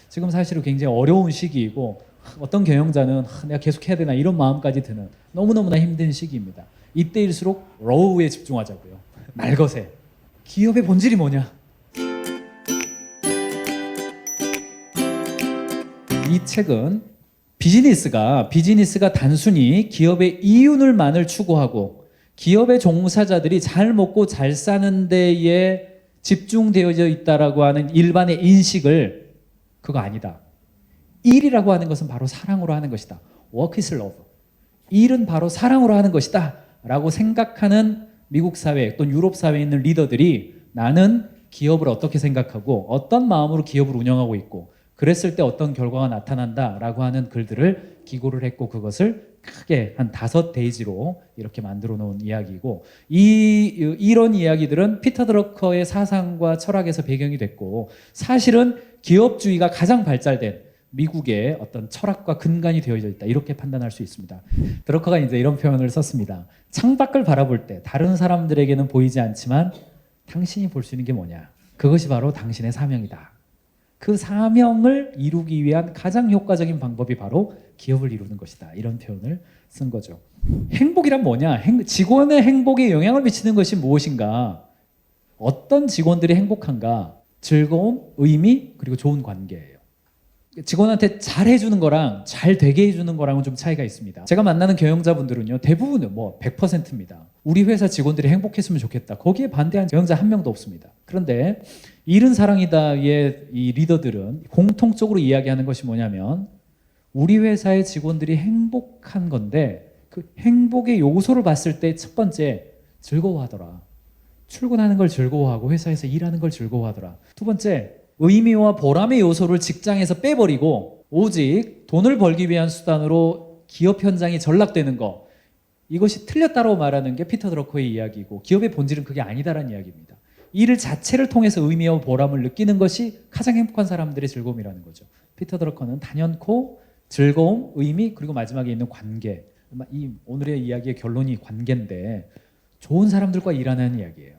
지금 사실은 굉장히 어려운 시기이고 어떤 경영자는 내가 계속 해야 되나 이런 마음까지 드는 너무너무나 힘든 시기입니다. 이때일수록 로우에 집중하자고요. 말것에. 기업의 본질이 뭐냐? 이 책은 비즈니스가 단순히 기업의 이윤을만을 추구하고 기업의 종사자들이 잘 먹고 잘 사는 데에 집중되어져 있다라고 하는 일반의 인식을 그거 아니다. 일이라고 하는 것은 바로 사랑으로 하는 것이다. Work is love. 일은 바로 사랑으로 하는 것이다. 라고 생각하는 미국 사회 또는 유럽 사회에 있는 리더들이 나는 기업을 어떻게 생각하고 어떤 마음으로 기업을 운영하고 있고 그랬을 때 어떤 결과가 나타난다라고 하는 글들을 기고를 했고 그것을 크게 한 5페이지로 이렇게 만들어 놓은 이야기이고 이런 이야기들은 피터 드러커의 사상과 철학에서 배경이 됐고 사실은 기업주의가 가장 발달된 미국의 어떤 철학과 근간이 되어져 있다 이렇게 판단할 수 있습니다. 드러커가 이제 이런 표현을 썼습니다. 창밖을 바라볼 때 다른 사람들에게는 보이지 않지만 당신이 볼 수 있는 게 뭐냐? 그것이 바로 당신의 사명이다. 그 사명을 이루기 위한 가장 효과적인 방법이 바로 기업을 이루는 것이다. 이런 표현을 쓴 거죠. 행복이란 뭐냐? 직원의 행복에 영향을 미치는 것이 무엇인가? 어떤 직원들이 행복한가? 즐거움, 의미, 그리고 좋은 관계예요. 직원한테 잘 해주는 거랑 잘 되게 해주는 거랑은 좀 차이가 있습니다. 제가 만나는 경영자분들은요, 대부분은 100%입니다. 우리 회사 직원들이 행복했으면 좋겠다. 거기에 반대한 경영자 한 명도 없습니다. 그런데 일은 사랑이다의 이 리더들은 공통적으로 이야기하는 것이 뭐냐면 우리 회사의 직원들이 행복한 건데 그 행복의 요소를 봤을 때 첫 번째 즐거워하더라. 출근하는 걸 즐거워하고 회사에서 일하는 걸 즐거워하더라. 두 번째 의미와 보람의 요소를 직장에서 빼버리고 오직 돈을 벌기 위한 수단으로 기업 현장이 전락되는 거 이것이 틀렸다고 말하는 게 피터 드러커의 이야기고 기업의 본질은 그게 아니다라는 이야기입니다. 일 자체를 통해서 의미와 보람을 느끼는 것이 가장 행복한 사람들의 즐거움이라는 거죠. 피터 드러커는 단연코 즐거움, 의미 그리고 마지막에 있는 관계 오늘의 이야기의 결론이 관계인데 좋은 사람들과 일하는 이야기예요.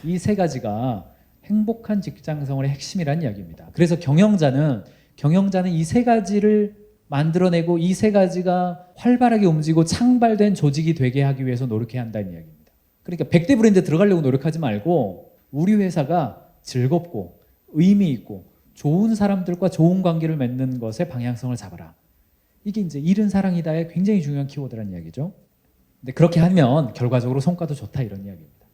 이 세 가지가 행복한 직장생활의 핵심이라는 이야기입니다. 그래서 경영자는 이 세 가지를 만들어내고 이 세 가지가 활발하게 움직이고 창발된 조직이 되게 하기 위해서 노력해야 한다는 이야기입니다. 그러니까 100대 브랜드에 들어가려고 노력하지 말고 우리 회사가 즐겁고 의미 있고 좋은 사람들과 좋은 관계를 맺는 것에 방향성을 잡아라. 이게 이제 일은 사랑이다의 굉장히 중요한 키워드라는 이야기죠. 근데 그렇게 하면 결과적으로 성과도 좋다 이런 이야기입니다.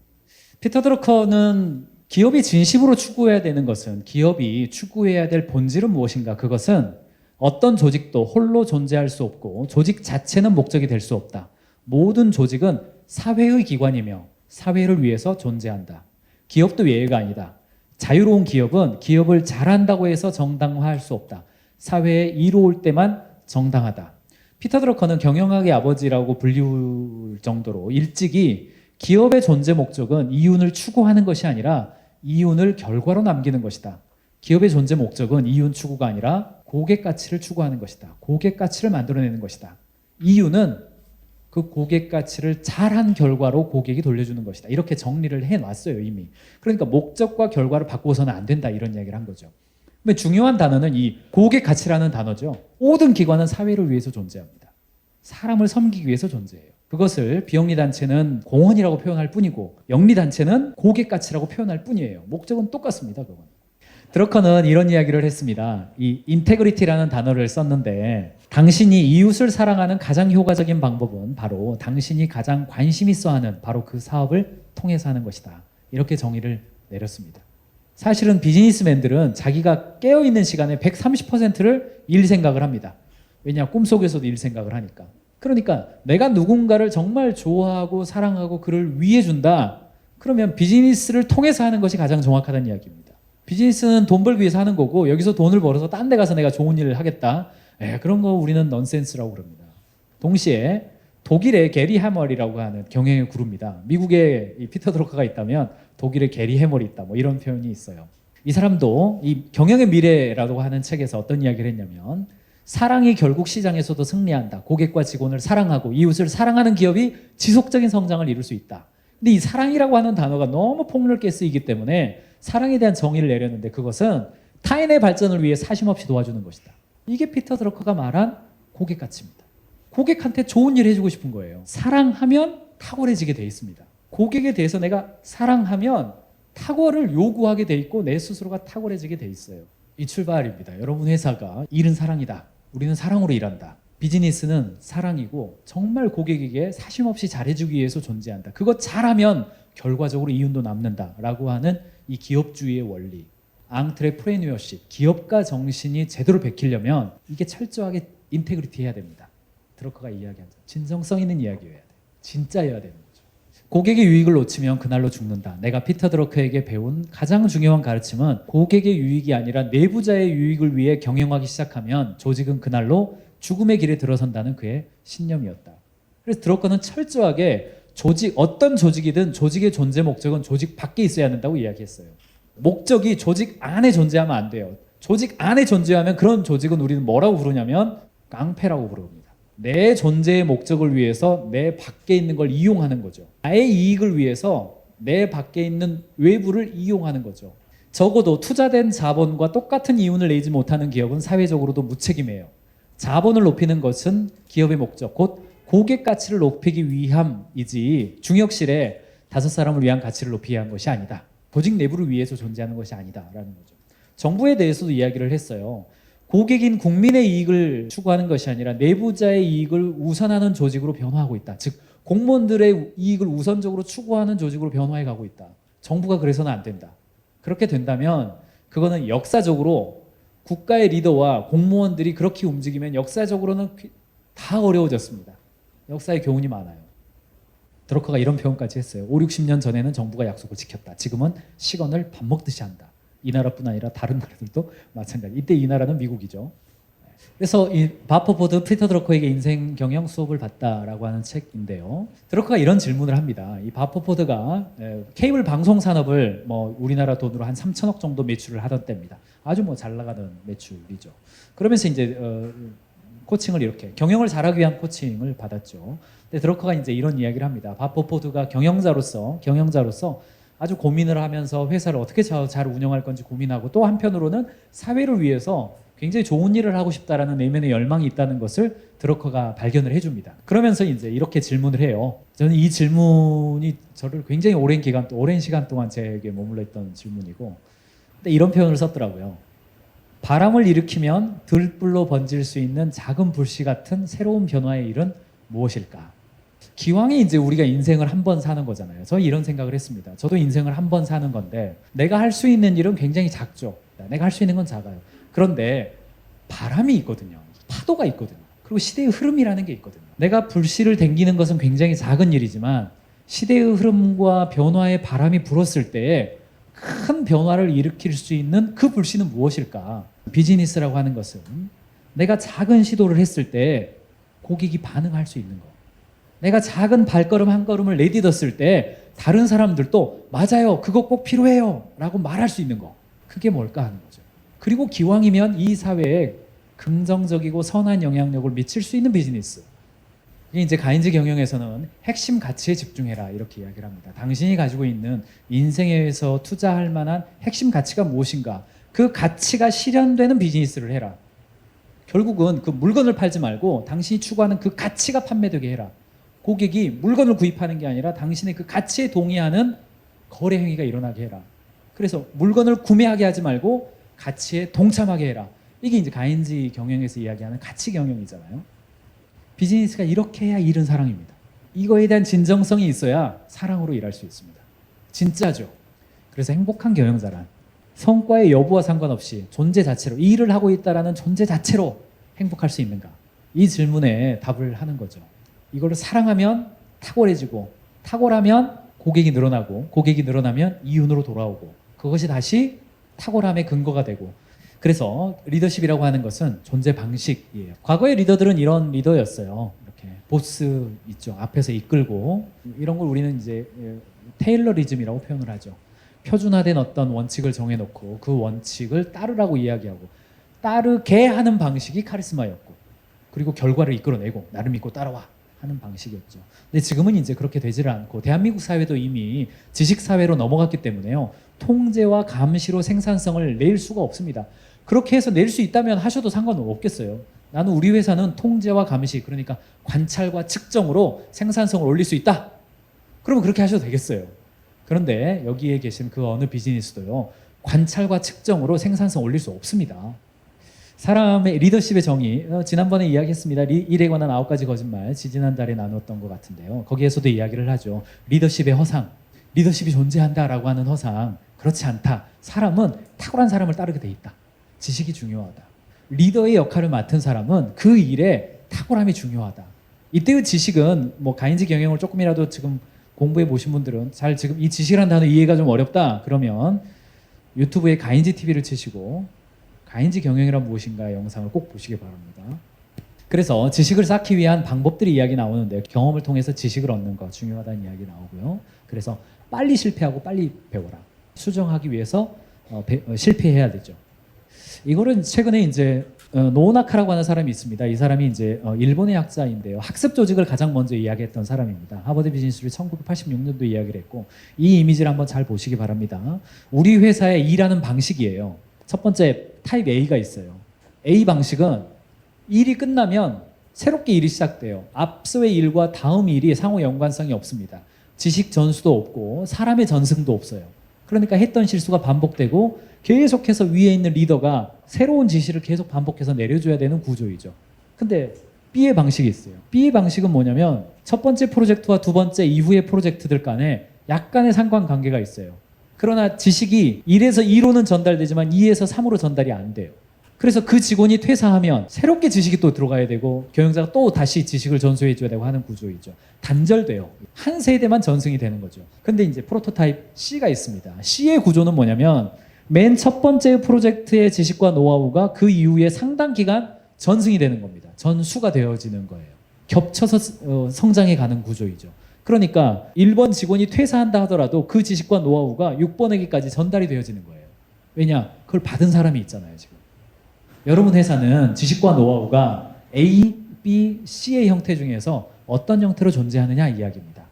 피터 드러커는 기업이 진심으로 추구해야 되는 것은 기업이 추구해야 될 본질은 무엇인가? 그것은 어떤 조직도 홀로 존재할 수 없고 조직 자체는 목적이 될 수 없다. 모든 조직은 사회의 기관이며 사회를 위해서 존재한다. 기업도 예외가 아니다. 자유로운 기업은 기업을 잘한다고 해서 정당화할 수 없다. 사회에 이로울 때만 정당하다. 피터 드러커는 경영학의 아버지라고 불리울 정도로 일찍이 기업의 존재 목적은 이윤을 추구하는 것이 아니라 이윤을 결과로 남기는 것이다. 기업의 존재 목적은 이윤 추구가 아니라 고객 가치를 추구하는 것이다. 고객 가치를 만들어내는 것이다. 이윤은 그 고객 가치를 잘한 결과로 고객이 돌려주는 것이다. 이렇게 정리를 해놨어요 이미. 그러니까 목적과 결과를 바꾸어서는 안 된다 이런 이야기를 한 거죠. 근데 중요한 단어는 이 고객 가치라는 단어죠. 모든 기관은 사회를 위해서 존재합니다. 사람을 섬기기 위해서 존재해요. 그것을 비영리단체는 공헌이라고 표현할 뿐이고 영리단체는 고객 가치라고 표현할 뿐이에요. 목적은 똑같습니다. 그건. 드러커는 이런 이야기를 했습니다. 이 인테그리티라는 단어를 썼는데 당신이 이웃을 사랑하는 가장 효과적인 방법은 바로 당신이 가장 관심 있어 하는 바로 그 사업을 통해서 하는 것이다. 이렇게 정의를 내렸습니다. 사실은 비즈니스맨들은 자기가 깨어있는 시간의 130%를 일 생각을 합니다. 왜냐? 꿈속에서도 일 생각을 하니까. 그러니까 내가 누군가를 정말 좋아하고 사랑하고 그를 위해준다. 그러면 비즈니스를 통해서 하는 것이 가장 정확하다는 이야기입니다. 비즈니스는 돈 벌기 위해서 하는 거고 여기서 돈을 벌어서 딴 데 가서 내가 좋은 일을 하겠다. 그런 거 우리는 넌센스라고 그럽니다. 동시에 독일의 게리 해멀이라고 하는 경영의 구루입니다. 미국에 이 피터 드러커가 있다면 독일의 게리 해멀이 있다. 뭐 이런 표현이 있어요. 이 사람도 이 경영의 미래라고 하는 책에서 어떤 이야기를 했냐면 사랑이 결국 시장에서도 승리한다. 고객과 직원을 사랑하고 이웃을 사랑하는 기업이 지속적인 성장을 이룰 수 있다. 근데 이 사랑이라고 하는 단어가 너무 폭넓게 쓰이기 때문에 사랑에 대한 정의를 내렸는데 그것은 타인의 발전을 위해 사심없이 도와주는 것이다. 이게 피터 드러커가 말한 고객 가치입니다. 고객한테 좋은 일 해주고 싶은 거예요. 사랑하면 탁월해지게 돼 있습니다. 고객에 대해서 내가 사랑하면 탁월을 요구하게 돼 있고 내 스스로가 탁월해지게 돼 있어요. 이 출발입니다. 여러분 회사가 일은 사랑이다. 우리는 사랑으로 일한다. 비즈니스는 사랑이고 정말 고객에게 사심없이 잘해주기 위해서 존재한다. 그거 잘하면 결과적으로 이윤도 남는다라고 하는 이 기업주의의 원리, 앙트레프레뉴어십, 기업가 정신이 제대로 베끼려면 이게 철저하게 인테그리티 해야 됩니다. 드러커가 이야기한 진정성 있는 이야기여야 돼. 진짜여야 되는 거죠. 고객의 유익을 놓치면 그날로 죽는다. 내가 피터 드러커에게 배운 가장 중요한 가르침은 고객의 유익이 아니라 내부자의 유익을 위해 경영하기 시작하면 조직은 그날로 죽음의 길에 들어선다는 그의 신념이었다. 그래서 드러커는 철저하게 어떤 조직이든 조직의 존재 목적은 조직 밖에 있어야 한다고 이야기했어요. 목적이 조직 안에 존재하면 안 돼요. 조직 안에 존재하면 그런 조직은 우리는 뭐라고 부르냐면 깡패라고 부릅니다. 내 존재의 목적을 위해서 내 밖에 있는 걸 이용하는 거죠. 나의 이익을 위해서 내 밖에 있는 외부를 이용하는 거죠. 적어도 투자된 자본과 똑같은 이윤을 내지 못하는 기업은 사회적으로도 무책임해요. 자본을 높이는 것은 기업의 목적, 곧 고객 가치를 높이기 위함이지 중역실에 5사람을 위한 가치를 높이기 위한 것이 아니다. 조직 내부를 위해서 존재하는 것이 아니다라는 거죠. 정부에 대해서도 이야기를 했어요. 고객인 국민의 이익을 추구하는 것이 아니라 내부자의 이익을 우선하는 조직으로 변화하고 있다. 즉 공무원들의 이익을 우선적으로 추구하는 조직으로 변화해 가고 있다. 정부가 그래서는 안 된다. 그렇게 된다면 그거는 역사적으로 국가의 리더와 공무원들이 그렇게 움직이면 역사적으로는 다 어려워졌습니다. 역사의 교훈이 많아요. 드러커가 이런 표현까지 했어요. 5, 60년 전에는 정부가 약속을 지켰다. 지금은 식언을 밥 먹듯이 한다. 이 나라뿐 아니라 다른 나라들도 마찬가지. 이때 이 나라는 미국이죠. 그래서 이 바퍼포드 피터 드러커에게 인생 경영 수업을 받다라고 하는 책인데요. 드러커가 이런 질문을 합니다. 이 바퍼포드가 케이블 방송 산업을 우리나라 돈으로 한 3천억 정도 매출을 하던 때입니다. 아주 잘 나가는 매출이죠. 그러면서 이제 코칭을 이렇게 경영을 잘하기 위한 코칭을 받았죠. 근데 드러커가 이제 이런 이야기를 합니다. 바퍼포드가 경영자로서 아주 고민을 하면서 회사를 어떻게 잘 운영할 건지 고민하고 또 한편으로는 사회를 위해서 굉장히 좋은 일을 하고 싶다라는 내면의 열망이 있다는 것을 드러커가 발견을 해줍니다. 그러면서 이제 이렇게 질문을 해요. 저는 이 질문이 저를 굉장히 오랜 시간 동안 제게 머물러 있던 질문이고, 근데 이런 표현을 썼더라고요. 바람을 일으키면 들불로 번질 수 있는 작은 불씨 같은 새로운 변화의 일은 무엇일까? 기왕에 이제 우리가 인생을 한 번 사는 거잖아요. 저 이런 생각을 했습니다. 저도 인생을 한 번 사는 건데 내가 할 수 있는 일은 굉장히 작죠. 내가 할 수 있는 건 작아요. 그런데 바람이 있거든요. 파도가 있거든요. 그리고 시대의 흐름이라는 게 있거든요. 내가 불씨를 당기는 것은 굉장히 작은 일이지만 시대의 흐름과 변화의 바람이 불었을 때 큰 변화를 일으킬 수 있는 그 불씨는 무엇일까? 비즈니스라고 하는 것은 내가 작은 시도를 했을 때 고객이 반응할 수 있는 거. 내가 작은 발걸음 한 걸음을 내딛었을 때 다른 사람들도 맞아요, 그거 꼭 필요해요 라고 말할 수 있는 거. 그게 뭘까 하는 거죠. 그리고 기왕이면 이 사회에 긍정적이고 선한 영향력을 미칠 수 있는 비즈니스. 이게 이제 가인즈 경영에서는 핵심 가치에 집중해라 이렇게 이야기를 합니다. 당신이 가지고 있는 인생에서 투자할 만한 핵심 가치가 무엇인가, 그 가치가 실현되는 비즈니스를 해라. 결국은 그 물건을 팔지 말고 당신이 추구하는 그 가치가 판매되게 해라. 고객이 물건을 구입하는 게 아니라 당신의 그 가치에 동의하는 거래 행위가 일어나게 해라. 그래서 물건을 구매하게 하지 말고 가치에 동참하게 해라. 이게 이제 가인즈 경영에서 이야기하는 가치 경영이잖아요. 비즈니스가 이렇게 해야 일은 사랑입니다. 이거에 대한 진정성이 있어야 사랑으로 일할 수 있습니다. 진짜죠. 그래서 행복한 경영자란 성과의 여부와 상관없이 존재 자체로, 이 일을 하고 있다라는 존재 자체로 행복할 수 있는가? 이 질문에 답을 하는 거죠. 이걸 사랑하면 탁월해지고, 탁월하면 고객이 늘어나고, 고객이 늘어나면 이윤으로 돌아오고, 그것이 다시 탁월함의 근거가 되고. 그래서 리더십이라고 하는 것은 존재 방식이에요. 과거의 리더들은 이런 리더였어요. 이렇게 보스 있죠. 앞에서 이끌고, 이런 걸 우리는 이제 테일러리즘이라고 표현을 하죠. 표준화된 어떤 원칙을 정해놓고 그 원칙을 따르라고 이야기하고, 따르게 하는 방식이 카리스마였고, 그리고 결과를 이끌어내고 나를 믿고 따라와 하는 방식이었죠. 근데 지금은 이제 그렇게 되지를 않고 대한민국 사회도 이미 지식 사회로 넘어갔기 때문에요. 통제와 감시로 생산성을 낼 수가 없습니다. 그렇게 해서 낼 수 있다면 하셔도 상관은 없겠어요. 나는 우리 회사는 통제와 감시, 그러니까 관찰과 측정으로 생산성을 올릴 수 있다. 그러면 그렇게 하셔도 되겠어요. 그런데 여기에 계신 그 어느 비즈니스도요. 관찰과 측정으로 생산성 올릴 수 없습니다. 사람의 리더십의 정의, 지난번에 이야기했습니다. 일에 관한 9가지 거짓말, 지지난달에 나눴던 것 같은데요. 거기에서도 이야기를 하죠. 리더십의 허상, 리더십이 존재한다라고 하는 허상, 그렇지 않다. 사람은 탁월한 사람을 따르게 돼 있다. 지식이 중요하다. 리더의 역할을 맡은 사람은 그 일에 탁월함이 중요하다. 이때의 지식은 뭐 가인지 경영을 조금이라도 지금 공부해 보신 분들은 잘 지금 이 지식이라는 단어 이해가 좀 어렵다. 그러면 유튜브에 가인지 TV를 치시고 가인지 경영이란 무엇인가 영상을 꼭 보시기 바랍니다. 그래서 지식을 쌓기 위한 방법들이 이야기 나오는데 경험을 통해서 지식을 얻는 거 중요하다는 이야기 나오고요. 그래서 빨리 실패하고 빨리 배워라. 수정하기 위해서 실패해야 되죠. 이거는 최근에 이제 노나카라고 하는 사람이 있습니다. 이 사람이 이제 일본의 학자인데요. 학습 조직을 가장 먼저 이야기했던 사람입니다. 하버드 비즈니스를 1986년도 이야기를 했고 이 이미지를 한번 잘 보시기 바랍니다. 우리 회사의 일하는 방식이에요. 첫 번째 타입 A가 있어요. A 방식은 일이 끝나면 새롭게 일이 시작돼요. 앞서의 일과 다음 일이 상호 연관성이 없습니다. 지식 전수도 없고 사람의 전승도 없어요. 그러니까 했던 실수가 반복되고 계속해서 위에 있는 리더가 새로운 지시를 계속 반복해서 내려줘야 되는 구조이죠. 근데 B의 방식이 있어요. B의 방식은 뭐냐면 첫 번째 프로젝트와 두 번째 이후의 프로젝트들 간에 약간의 상관관계가 있어요. 그러나 지식이 1에서 2로는 전달되지만 2에서 3으로 전달이 안 돼요. 그래서 그 직원이 퇴사하면 새롭게 지식이 또 들어가야 되고 경영자가 또 다시 지식을 전수해 줘야 되고 하는 구조이죠. 단절돼요. 한 세대만 전승이 되는 거죠. 근데 이제 프로토타입 C가 있습니다. C의 구조는 뭐냐면 맨 첫 번째 프로젝트의 지식과 노하우가 그 이후에 상당 기간 전승이 되는 겁니다. 전수가 되어지는 거예요. 겹쳐서 성장해 가는 구조이죠. 그러니까 1번 직원이 퇴사한다 하더라도 그 지식과 노하우가 6번에게까지 전달이 되어지는 거예요. 왜냐? 그걸 받은 사람이 있잖아요, 지금. 여러분 회사는 지식과 노하우가 A, B, C의 형태 중에서 어떤 형태로 존재하느냐 이야기입니다.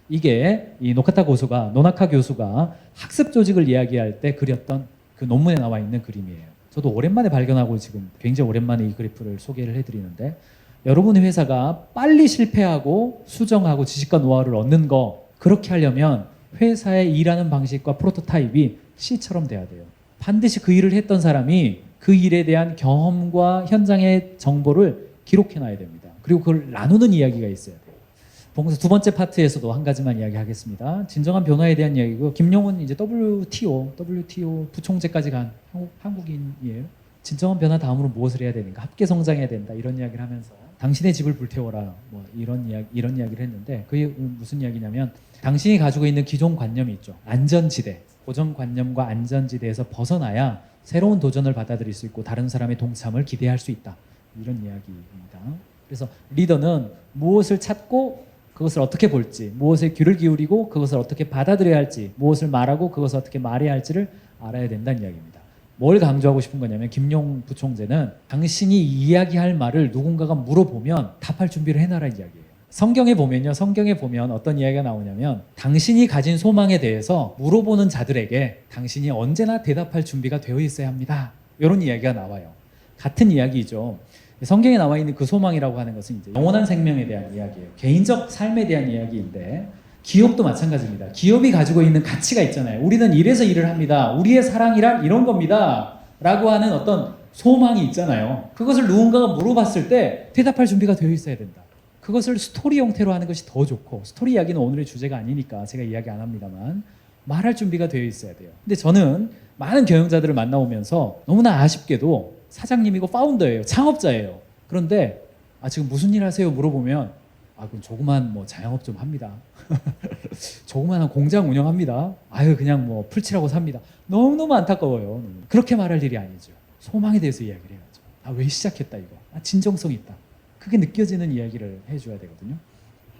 이게 이 노나카 교수가 학습 조직을 이야기할 때 그렸던 그 논문에 나와 있는 그림이에요. 저도 오랜만에 발견하고 지금 굉장히 오랜만에 이 그래프를 소개를 해드리는데 여러분의 회사가 빨리 실패하고 수정하고 지식과 노하우를 얻는 거 그렇게 하려면 회사의 일하는 방식과 프로토타입이 C처럼 돼야 돼요. 반드시 그 일을 했던 사람이 그 일에 대한 경험과 현장의 정보를 기록해놔야 됩니다. 그리고 그걸 나누는 이야기가 있어야 돼요. 봉사 두 번째 파트에서도 한 가지만 이야기하겠습니다. 진정한 변화에 대한 이야기고 김용훈 이제 WTO 부총재까지 간 한국인이에요. 진정한 변화 다음으로 무엇을 해야 되는가? 함께 성장해야 된다. 이런 이야기를 하면서 당신의 집을 불태워라. 뭐 이런 이야기를 했는데 그게 무슨 이야기냐면 당신이 가지고 있는 기존 관념이 있죠. 안전지대, 고정관념과 안전지대에서 벗어나야 새로운 도전을 받아들일 수 있고 다른 사람의 동참을 기대할 수 있다. 이런 이야기입니다. 그래서 리더는 무엇을 찾고 그것을 어떻게 볼지, 무엇에 귀를 기울이고 그것을 어떻게 받아들여야 할지, 무엇을 말하고 그것을 어떻게 말해야 할지를 알아야 된다는 이야기입니다. 뭘 강조하고 싶은 거냐면 김용 부총재는 당신이 이야기할 말을 누군가가 물어보면 답할 준비를 해놔라 이야기예요. 성경에 보면 어떤 이야기가 나오냐면 당신이 가진 소망에 대해서 물어보는 자들에게 당신이 언제나 대답할 준비가 되어 있어야 합니다. 이런 이야기가 나와요. 같은 이야기죠. 성경에 나와 있는 그 소망이라고 하는 것은 이제 영원한 생명에 대한 이야기예요. 개인적 삶에 대한 이야기인데 기업도 마찬가지입니다. 기업이 가지고 있는 가치가 있잖아요. 우리는 이래서 일을 합니다. 우리의 사랑이란 이런 겁니다. 라고 하는 어떤 소망이 있잖아요. 그것을 누군가가 물어봤을 때 대답할 준비가 되어 있어야 된다. 그것을 스토리 형태로 하는 것이 더 좋고 스토리 이야기는 오늘의 주제가 아니니까 제가 이야기 안 합니다만 말할 준비가 되어 있어야 돼요. 근데 저는 많은 경영자들을 만나오면서 너무나 아쉽게도 사장님이고 파운더예요. 창업자예요. 그런데 지금 무슨 일 하세요? 물어보면 그럼 조그만 자영업 좀 합니다. 조그만한 공장 운영합니다. 그냥 풀칠하고 삽니다. 너무너무 안타까워요. 그렇게 말할 일이 아니죠. 소망에 대해서 이야기를 해야죠. 왜 시작했다 이거. 진정성 있다. 그게 느껴지는 이야기를 해줘야 되거든요.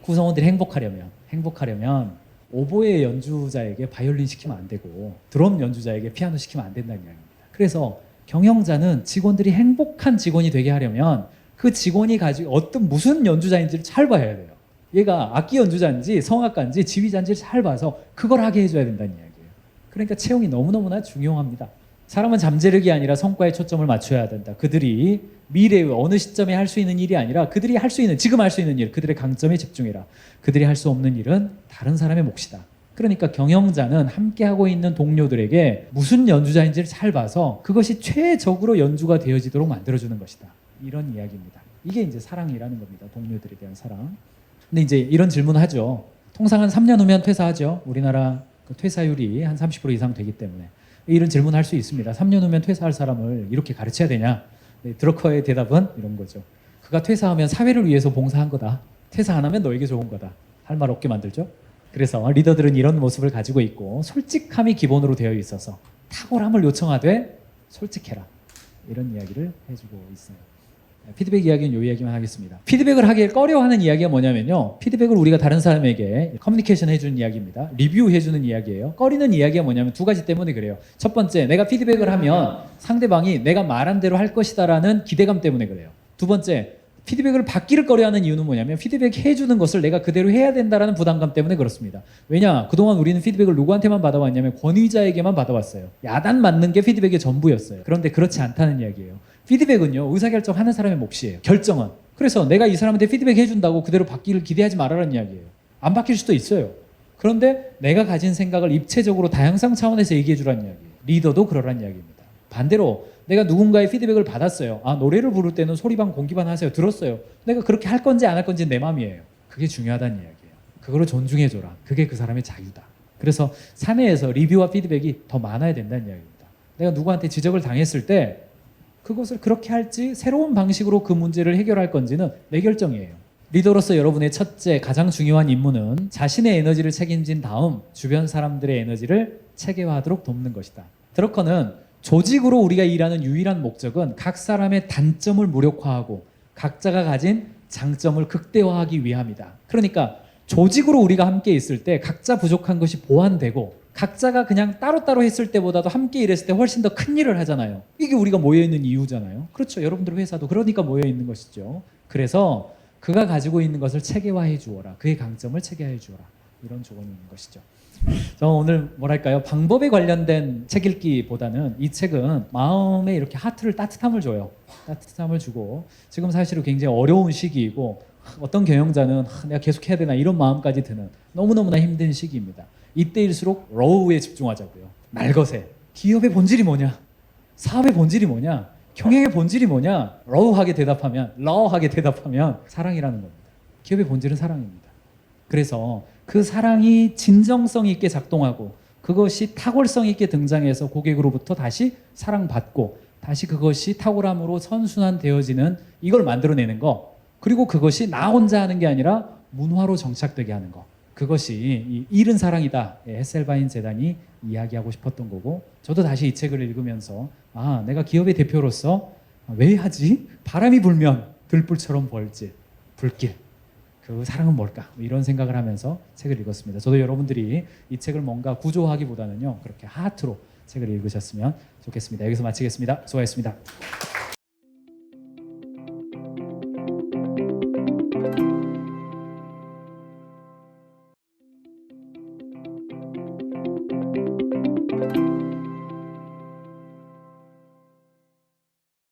구성원들이 행복하려면 오보에 연주자에게 바이올린 시키면 안 되고 드럼 연주자에게 피아노 시키면 안 된다는 이야기입니다. 그래서 경영자는 직원들이 행복한 직원이 되게 하려면 그 직원이 가지고 무슨 연주자인지를 잘 봐야 돼요. 얘가 악기 연주자인지 성악가인지 지휘자인지 잘 봐서 그걸 하게 해줘야 된다는 이야기예요. 그러니까 채용이 너무너무나 중요합니다. 사람은 잠재력이 아니라 성과에 초점을 맞춰야 된다. 그들이 미래의 어느 시점에 할 수 있는 일이 아니라 그들이 할 수 있는, 지금 할 수 있는 일, 그들의 강점에 집중해라. 그들이 할 수 없는 일은 다른 사람의 몫이다. 그러니까 경영자는 함께하고 있는 동료들에게 무슨 연주자인지를 잘 봐서 그것이 최적으로 연주가 되어지도록 만들어주는 것이다. 이런 이야기입니다. 이게 이제 사랑이라는 겁니다. 동료들에 대한 사랑. 근데 이제 이런 질문을 하죠. 통상 한 3년 후면 퇴사하죠. 우리나라 그 퇴사율이 한 30% 이상 되기 때문에. 이런 질문을 할 수 있습니다. 3년 후면 퇴사할 사람을 이렇게 가르쳐야 되냐? 네, 드러커의 대답은 이런 거죠. 그가 퇴사하면 사회를 위해서 봉사한 거다. 퇴사 안 하면 너에게 좋은 거다. 할 말 없게 만들죠. 그래서 리더들은 이런 모습을 가지고 있고 솔직함이 기본으로 되어 있어서 탁월함을 요청하되 솔직해라. 이런 이야기를 해주고 있어요. 피드백 이야기는 요 이야기만 하겠습니다. 피드백을 하길 꺼려하는 이야기가 뭐냐면요. 피드백을 우리가 다른 사람에게 커뮤니케이션 해주는 이야기입니다. 리뷰해주는 이야기예요. 꺼리는 이야기가 뭐냐면 두 가지 때문에 그래요. 첫 번째, 내가 피드백을 하면 상대방이 내가 말한 대로 할 것이다라는 기대감 때문에 그래요. 두 번째, 피드백을 받기를 꺼려하는 이유는 뭐냐면 피드백 해주는 것을 내가 그대로 해야 된다는 부담감 때문에 그렇습니다. 왜냐? 그동안 우리는 피드백을 누구한테만 받아왔냐면 권위자에게만 받아왔어요. 야단 맞는 게 피드백의 전부였어요. 그런데 그렇지 않다는 이야기예요. 피드백은요, 의사결정하는 사람의 몫이에요. 결정은. 그래서 내가 이 사람한테 피드백 해준다고 그대로 받기를 기대하지 말아라는 이야기예요. 안 바뀔 수도 있어요. 그런데 내가 가진 생각을 입체적으로 다양성 차원에서 얘기해주라는 이야기예요. 리더도 그러라는 이야기입니다. 반대로 내가 누군가의 피드백을 받았어요. 아, 노래를 부를 때는 소리반 공기반 하세요. 들었어요. 내가 그렇게 할 건지 안 할 건지 내 맘이에요. 그게 중요하다는 이야기예요. 그거를 존중해줘라. 그게 그 사람의 자유다. 그래서 사내에서 리뷰와 피드백이 더 많아야 된다는 이야기입니다. 내가 누구한테 지적을 당했을 때 그것을 그렇게 할지 새로운 방식으로 그 문제를 해결할 건지는 내 결정이에요. 리더로서 여러분의 첫째 가장 중요한 임무는 자신의 에너지를 책임진 다음 주변 사람들의 에너지를 체계화하도록 돕는 것이다. 드러커는 조직으로 우리가 일하는 유일한 목적은 각 사람의 단점을 무력화하고 각자가 가진 장점을 극대화하기 위함이다. 그러니까 조직으로 우리가 함께 있을 때 각자 부족한 것이 보완되고 각자가 그냥 따로따로 했을 때보다도 함께 일했을 때 훨씬 더 큰 일을 하잖아요. 이게 우리가 모여있는 이유잖아요. 그렇죠. 여러분들 회사도 그러니까 모여있는 것이죠. 그래서 그가 가지고 있는 것을 체계화해 주어라. 그의 강점을 체계화해 주어라. 이런 조언이 있는 것이죠. 저 오늘 뭐랄까요, 방법에 관련된 책 읽기보다는 이 책은 마음에 이렇게 하트를 따뜻함을 줘요. 따뜻함을 주고 지금 사실은 굉장히 어려운 시기이고 어떤 경영자는 내가 계속 해야 되나 이런 마음까지 드는 너무너무나 힘든 시기입니다. 이때일수록 러우에 집중하자고요. 말것에 기업의 본질이 뭐냐, 사업의 본질이 뭐냐, 경영의 본질이 뭐냐, 러우하게 대답하면 사랑이라는 겁니다. 기업의 본질은 사랑입니다. 그래서 그 사랑이 진정성 있게 작동하고 그것이 탁월성 있게 등장해서 고객으로부터 다시 사랑받고 다시 그것이 탁월함으로 선순환 되어지는 이걸 만들어내는 거, 그리고 그것이 나 혼자 하는 게 아니라 문화로 정착되게 하는 거, 그것이 이 일은 사랑이다. 헤셀바인 재단이 이야기하고 싶었던 거고, 저도 다시 이 책을 읽으면서 아, 내가 기업의 대표로서 왜 하지? 바람이 불면 들불처럼 벌집, 불길. 그 사랑은 뭘까? 이런 생각을 하면서 책을 읽었습니다. 저도 여러분들이 이 책을 뭔가 구조하기보다는요, 그렇게 하트로 책을 읽으셨으면 좋겠습니다. 여기서 마치겠습니다. 수고하셨습니다.